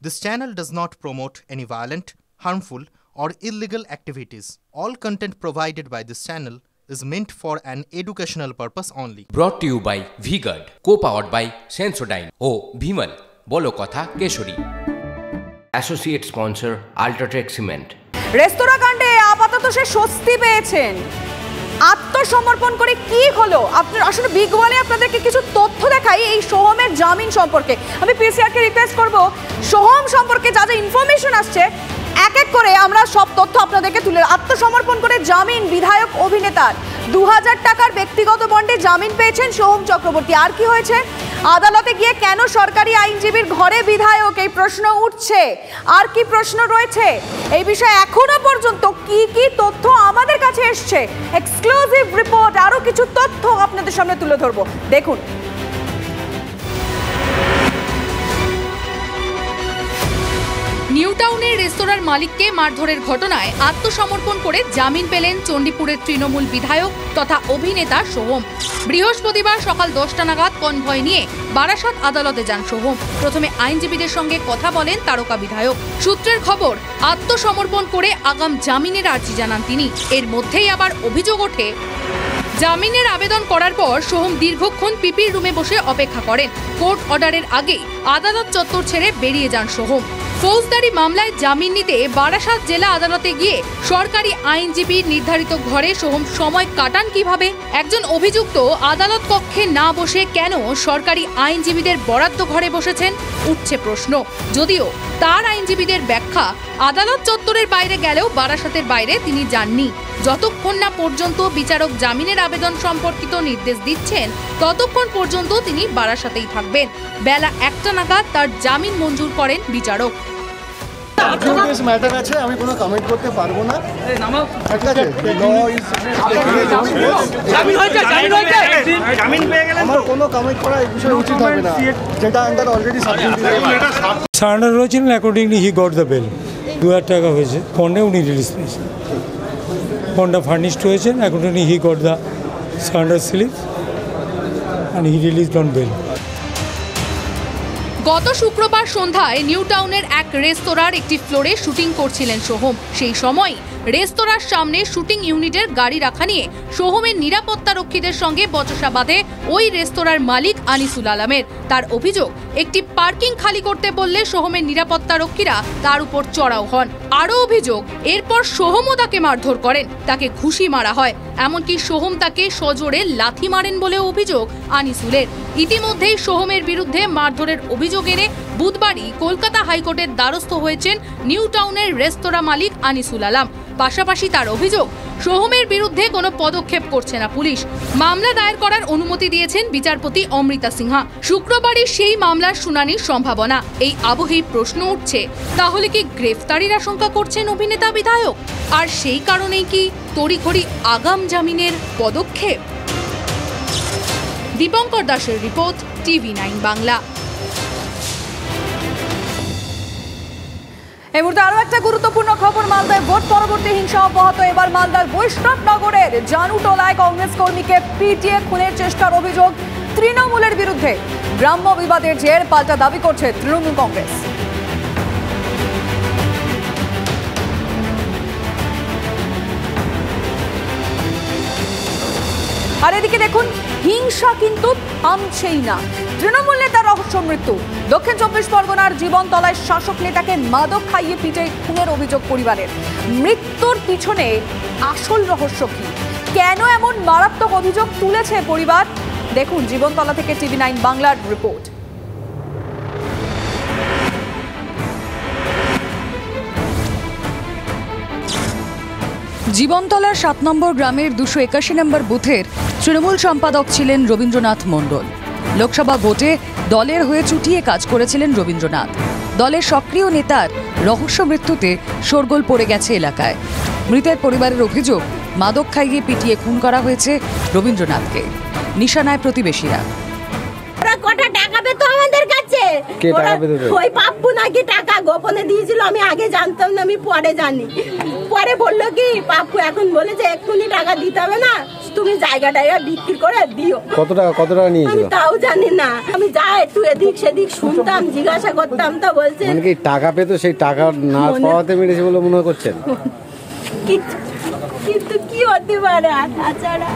This channel does not promote any violent, harmful, or illegal activities. All content provided by this channel is meant for an educational purpose only. Brought to you by V-Guard, co-powered by Sensodyne O Bhimal, বলো কথা Keshari. Associate sponsor Ultratech Cement। রেস্তোরাঁ কাণ্ডে আপাতত সে স্বস্তি পেয়েছেন। আত্মসমর্পণ করে কি হলো? আপনার আসলে বিগ ওয়ালে আপনাদেরকে কিছু তথ্য দেখাই এই সোহমের জামিন সম্পর্কে। আমি পিসিআরকে রিকোয়েস্ট করব সোহম সম্পর্কে যা যা ইনফরমেশন আসছে এক এক করে আমরা সব তথ্য আপনাদেরকে তুলে। আত্মসমর্পণ করে জামিন বিধায়ক অভিনেতার 2000 টাকার ব্যক্তিগত বন্ডে জামিন পেয়েছেন সোহম চক্রবর্তী। আর কি হয়েছে? আদালতে গিয়ে কেন সরকারি আইনজীবীর ঘরে বিধায়ক, এই প্রশ্ন উঠছে। আর কি প্রশ্ন রয়েছে এই বিষয়ে এখনো পর্যন্ত কি কি তথ্য আমাদের কাছে এসছে, এক্সক্লুসিভ রিপোর্ট, আরো কিছু তথ্য আপনাদের সামনে তুলে ধরবো। দেখুন, নিউ টাউনের রেস্তোরাঁর মালিককে মারধরের ঘটনায় আত্মসমর্পণ করে জামিন পেলেন চণ্ডীপুরের তৃণমূল বিধায়ক তথা অভিনেতা সোহম। বৃহস্পতিবার সকাল 10টা নাগাদ কনভয় নিয়ে বারাসাত আদালতে যান সোহম। প্রথমে আইনজীবীদের সঙ্গে কথা বলেন তারকা বিধায়ক। সূত্রের খবর, আত্মসমর্পণ করে আগাম জামিনের আর্জি জানান তিনি। এর মধ্যেই আবার অভিযোগ ওঠে, জামিনের আবেদন করার পর সোহম দীর্ঘক্ষণ পিপির রুমে বসে অপেক্ষা করেন। কোর্ট অর্ডারের আগেই আদালত চত্বর ছেড়ে বেরিয়ে যান সোহম। ফৌজদারি মামলায় জামিন নিতে বারাসাত জেলা আদালতে গিয়ে সরকারি আইনজীবী নির্ধারিত ঘরে সোহম সময় কাটান কিভাবে? একজন অভিযুক্ত আদালত কক্ষে না বসে কেন সরকারি আইনজীবীদের বরাদ্দ ঘরে বসেছেন, উঠছে প্রশ্ন। যদিও তার আইনজীবীদের ব্যাখ্যা, আদালত চত্বরের বাইরে গেলেও বারাসাতের বাইরে তিনি যাননি। যতক্ষণ না পর্যন্ত বিচারক জামিনের আবেদন সম্পর্কিত নির্দেশ দিচ্ছেন ততক্ষণ পর্যন্ত তিনি বারাসাতেই থাকবেন। বেলা 1টা নাগাদ তার জামিন মঞ্জুর করেন বিচারক। ম্যাটার আছে, আমি কোনো কমেন্ট করতে পারবো না। আমার কোনো কমেন্ট করা এই বিষয়ে উচিত হবে না, যেটা আন্ডার অলরেডি সারেন্ডার হয়েছিলেন। Accordingly he got the bail. 2000 টাকা হয়েছে বন্ডে, উনি রিলিজ পেয়েছেন। বন্ডটা ফার্নিশড হয়েছেন। Accordingly he got the surrender slip and he released on bail. গত শুক্রবার সন্ধ্যায় নিউ টাউনের এক রেস্তোরাঁর একটি ফ্লোরে শুটিং করছিলেন সোহম। সেই সময় রেস্তোরাঁর সামনে শুটিং ইউনিটের গাড়ি রাখা নিয়ে সোহমের নিরাপত্তা রক্ষীদের সঙ্গে বচসা বাঁধে ওই রেস্তোরাঁর মালিক আনিসুল আলমের। তার অভিযোগ, একটি পার্কিং খালি করতে বললে সোহমের নিরাপত্তা রক্ষীরা তার উপর চড়াও হন। আরও অভিযোগ, এরপর সোহমও তাকে মারধর করেন, তাকে ঘুষি মারা হয়। এমনকি সোহম তাকে সজোরে লাথি মারেন বলে অভিযোগ আনিসুলের। ইতিমধ্যেই সোহমের বিরুদ্ধে মারধরের অভিযোগ এনে বুধবারই কলকাতা হাইকোর্টের দ্বারস্থ হয়েছেন নিউ টাউনের রেস্তোরাঁ মালিক আনিসুল আলম। পাশাপাশি তার অভিযোগ, সোহমের বিরুদ্ধে কোনো পদক্ষেপ করছে না পুলিশ। মামলা দায়ের করার অনুমতি দিয়েছেন বিচারপতি অমৃতা সিনহা। শুক্রবারই সেই মামলার শুনানির সম্ভাবনা। এই আবহেই প্রশ্ন উঠছে, তাহলে কি গ্রেফতারির আশঙ্কা করছেন অভিনেতা বিধায়ক? আর সেই কারণেই কি তড়িঘড়ি আগাম জামিনের পদক্ষেপ? দীপঙ্কর দাসের রিপোর্ট, TV9 বাংলা। এই মুহূর্তে আরো একটা গুরুত্বপূর্ণ খবর, মালদায় ভোট পরবর্তী হিংসা অব্যাহত। এবার মালদার বৈষ্ণবনগরের জানুটোলায় কংগ্রেস কর্মীকে পিটিয়ে খুনের চেষ্টার অভিযোগ তৃণমূলের বিরুদ্ধে। গ্রাম্য বিবাদের জের পাল্টা দাবি করছে তৃণমূল কংগ্রেস। আর এদিকে দেখুন, হিংসা কিন্তু থামছেই না। তৃণমূল নেতার রহস্য মৃত্যু। দক্ষিণ 24 পরগনার জীবনতলায় শাসক নেতাকে মাদক খাইয়ে পিটে খুনের অভিযোগ পরিবারের। মৃত্যুর পিছনে আসল রহস্য কি? কেন এমন মারাত্মক অভিযোগ তুলেছে পরিবার? দেখুন জীবনতলা থেকে TV9 বাংলার রিপোর্ট। জীবনতলার 7 নম্বর গ্রামের 281 নম্বর বুথের তৃণমূল সম্পাদক ছিলেন রবীন্দ্রনাথ মণ্ডল। লোকসভা ভোটে দলের হয়ে চুটিয়ে কাজ করেছিলেন রবীন্দ্রনাথ। দলের সক্রিয় নেতার রহস্য মৃত্যুতে শোরগোল পড়ে গেছে এলাকায়। মৃতের পরিবারের অভিযোগ, মাদক খাইয়ে পিটিয়ে খুন করা হয়েছে রবীন্দ্রনাথকে। নিশানায় প্রতিবেশীরা। কটা টাকা পেতো আমাদের কাছে, কে টাকা পেতে দেয়? ওই পাপ্পু নাকি টাকা গোপনে দিয়েছিল, আমি আগে জানতাম না, আমি পরে জানি। পরে বললো কি পাপ্পু এখন বলেছে এক্ষুনি টাকা দিতে হবে না, তুমি জায়গাটা বিক্রি করে দিও। কত টাকা নিয়েছিল? তাও জানি না, আমি যা একটু এদিক সেদিক শুনতাম, জিজ্ঞাসা করতাম, তা বলছে মানে কি টাকা পেতো, সেই টাকা না পাওয়াতে মেরেছে বলে মনে করছেন? কিন্তু কি হতে পারে তাছাড়া।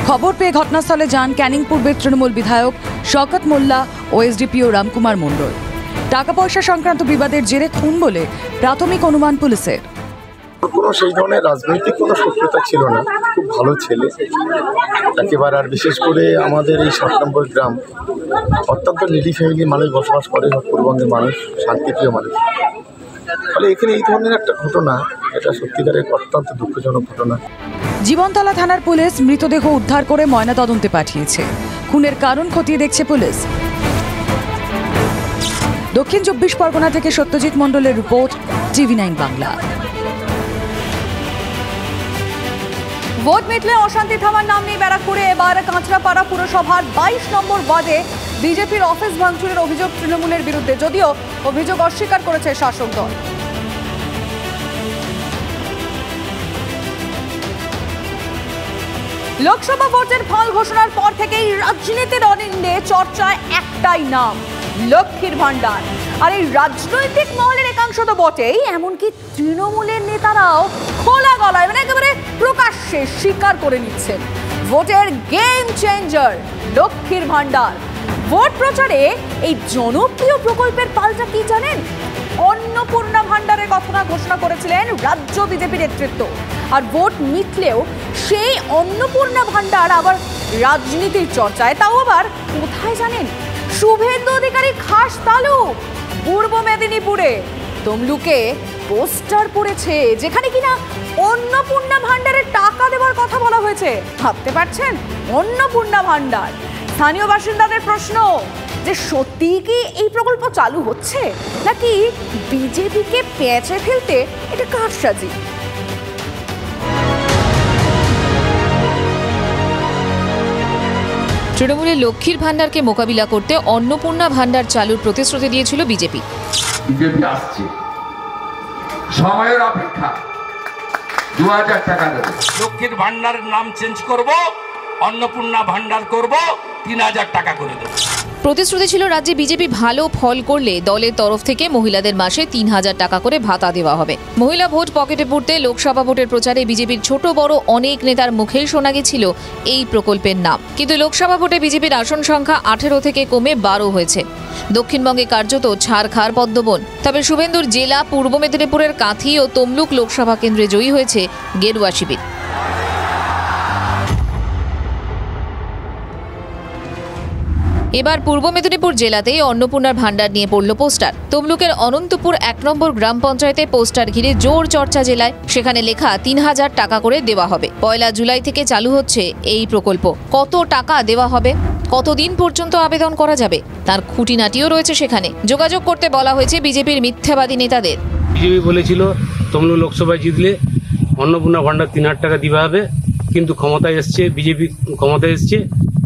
খবর পেয়ে ঘটনাস্থলে যান ক্যানিং পূর্বের তৃণমূল বিধায়ক শওকত মোল্লা ও এসডিপিও রামকুমার মণ্ডল। টাকা পয়সা সংক্রান্ত বিবাদের জেরে খুন বলে প্রাথমিক অনুমান পুলিশের। কোনো সেই ধরনের রাজনৈতিক কোনো শত্রুতা ছিল না, খুব ভালো ছেলে একেবারে। আর বিশেষ করে আমাদের এই 7 নম্বর গ্রাম অত্যন্ত নিডি ফ্যামিলির মানুষ বসবাস করে, পূর্ববঙ্গের মানুষ, শান্তিপ্রিয় মানুষ। ফলে এখানে এই ধরনের একটা ঘটনা, এটা সত্যিকারের অত্যন্ত দুঃখজনক ঘটনা। জীবনতলা থানার পুলিশ মৃতদেহ উদ্ধার করে ময়নাতদন্তে পাঠিয়েছে। খুনের কারণ খতিয়ে দেখছে পুলিশ। দক্ষিণ 24 পরগনা থেকে সত্যজিৎ মণ্ডলের রিপোর্ট, TV9 বাংলা। ভোট মিটলে অশান্তি থামার নাম নেই ব্যারাকপুরে। এবার কাঁচরাপাড়া পুরসভার 22 নম্বর ওয়ার্ডে বিজেপির অফিস ভাঙচুরের অভিযোগ তৃণমূলের বিরুদ্ধে, যদিও অভিযোগ অস্বীকার করেছে শাসক দল। লোকসভা ভোটের ফল ঘোষণার পর থেকেই রাজনীতির অনিন্দে চর্চায় একটাই নাম, লক্ষ্মীর ভান্ডার। আর এই রাজনৈতিক মহলের একাংশ তো বটেই, এমনকি তৃণমূলের নেতারাও খোলা গলায়, মানে একেবারে প্রকাশ্যে স্বীকার করে নিচ্ছেন ভোটের গেম চেঞ্জার লক্ষ্মীর ভান্ডার। ভোট প্রচারে এই জনপ্রিয় প্রকল্পের পাল্টা কি জানেন? অন্নপূর্ণা ভান্ডারের কথা ঘোষণা করেছিলেন রাজ্য বিজেপি নেতৃত্ব। আর ভোট মিটলেও সেই অন্নপূর্ণা ভান্ডার আবার রাজনীতির চর্চায়, তাও আবার কোথায় জানেন? শুভেন্দু অধিকারী খাস তালুক পূর্ব মেদিনীপুরে তমলুকে পোস্টার পড়েছে, যেখানে কিনা অন্নপূর্ণা ভান্ডারের টাকা দেওয়ার কথা বলা হয়েছে। ভাবতে পারছেন? অন্নপূর্ণা ভান্ডার। স্থানীয় বাসিন্দাদের প্রশ্ন যে সত্যি কি এই প্রকল্প চালু হচ্ছে, নাকি বিজেপিকে পেঁচে ফেলতে এটা কারসাজি? তৃণমূলের লক্ষ্মীর ভান্ডারকে মোকাবিলা করতে অন্নপূর্ণা ভান্ডার চালুর প্রতিশ্রুতি দিয়েছিল বিজেপি। বিজেপি আসছে, সময়ের অপেক্ষা। 2000 টাকা দেবে। লক্ষ্মীর ভান্ডারের নাম চেঞ্জ করব, অন্নপূর্ণা ভান্ডার করব, 3000 টাকা করে দেব। প্রতিশ্রুতি ছিল রাজ্যে বিজেপি ভালো ফল করলে দলের তরফ থেকে মহিলাদের মাসে 3000 টাকা করে ভাতা দেওয়া হবে। মহিলা ভোট পকেটে পড়তে লোকসভা ভোটের প্রচারে বিজেপির ছোট বড় অনেক নেতার মুখেই শোনা গেছিল এই প্রকল্পের নাম। কিন্তু লোকসভা ভোটে বিজেপির আসন সংখ্যা 18 থেকে কমে 12 হয়েছে। দক্ষিণবঙ্গে কার্যত ছাড়খাড় পদ্মবন। তবে শুভেন্দুর জেলা পূর্ব মেদিনীপুরের কাঁথি ও তমলুক লোকসভা কেন্দ্রে জয়ী হয়েছে গেরুয়া শিবির। এবার পূর্ব মেদিনীপুর জেলাতেই অন্নপূর্ণার ভান্ডার নিয়ে পড়ল পোস্টার। তমলুকের অনন্তপুর 1 নম্বর গ্রাম পঞ্চায়েতে পোস্টার ঘিরে জোর চর্চা জেলায়। সেখানে লেখা 3000 টাকা করে দেওয়া হবে। 1 জুলাই থেকে চালু হচ্ছে এই প্রকল্প। কত টাকা দেওয়া হবে, কতদিন পর্যন্ত আবেদন করা যাবে, তার খুঁটিনাটিও রয়েছে সেখানে। যোগাযোগ করতে বলা হয়েছে বিজেপির মিথ্যাবাদী নেতাদের। বিজেপি বলেছিল তমলুক লোকসভায় জিতলে অন্নপূর্ণা ভান্ডার 3000 টাকা দেওয়া হবে, কিন্তু ক্ষমতায় এসছে বিজেপি, ক্ষমতায় এসছে।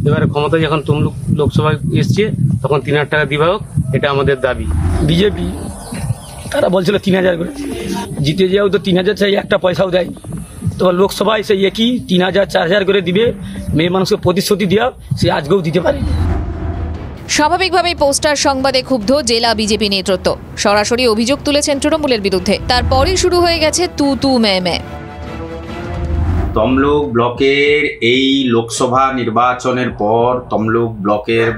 এবারে ক্ষমতায় যখন তমলুক লোকসভায় এসছে তখন 3000 টাকা দেওয়া হোক, এটা আমাদের দাবি। বিজেপি তারা বলছিল 3000 করে, জিতে যাও তো 3000 চাই, একটা পয়সাও দেয়। তো লোকসভায় সেই একই 3000 4000 করে দিবে, মেয়ে মানুষকে প্রতিশ্রুতি দেওয়া, সে আজকেও দিতে পারে। স্বাভাবিকভাবেই পোস্টার সংবাদে ক্ষুব্ধ জেলা বিজেপি নেতৃত্ব। সরাসরি অভিযোগ তুলেছেন তৃণমূলের বিরুদ্ধে। তারপরই শুরু হয়ে গেছে তু তু মে মে। তমলুক ব্লকের এই লোকসভা নির্বাচনের পর তমলুক ব্লকের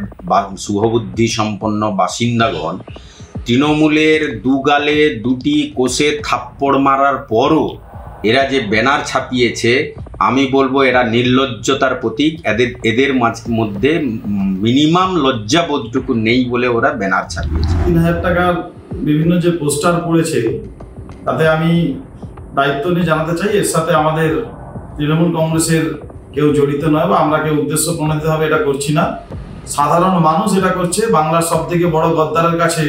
শুভবুদ্ধি সম্পন্ন বাসিন্দাগণ তৃণমূলের দুগালে দুটি কোষে থাপ্পড় মারার পরও এরা যে ব্যানার ছাপিয়েছে, আমি বলবো এরা নির্লজ্জতার প্রতীক। এদের মধ্যে মিনিমাম লজ্জাবোধটুকু নেই বলে ওরা ব্যানার ছাপিয়েছে। 3000 টাকার বিভিন্ন যে পোস্টার পড়েছে, তাতে আমি দায়িত্ব নিয়ে জানাতে চাই, এর সাথে আমাদের তৃণমূল কংগ্রেসের কেউ জড়িত নয় বা আমরা কেউ উদ্দেশ্য প্রণোদিতভাবে এটা করছি না। সাধারণ মানুষ এটা করছে। বাংলার সব থেকে বড় গদ্দারের কাছে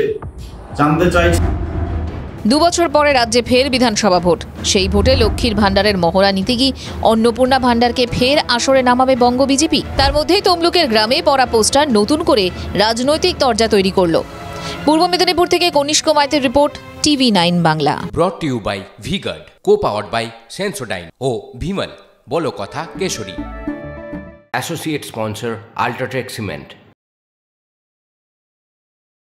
জানতে চাইছি। 2 বছর পরে রাজ্যে ফের বিধানসভা ভোট। সেই ভোটে লক্ষ্মীর ভান্ডারের মহড়া নিতে গিয়ে অন্নপূর্ণা ভান্ডারকে ফের আসরে নামাবে বঙ্গ বিজেপি। তার মধ্যেই তমলুকের গ্রামে পড়া পোস্টার নতুন করে রাজনৈতিক তরজা তৈরি করলো। পূর্ব মেদিনীপুর থেকে কনিষ্ক মাইতের report, TV9 Bangla. Brought to you by V-Guard, co-powered by Sensodyne ও ভিমল, বলো কথা কেশরী। Associate sponsor UltraTech cement.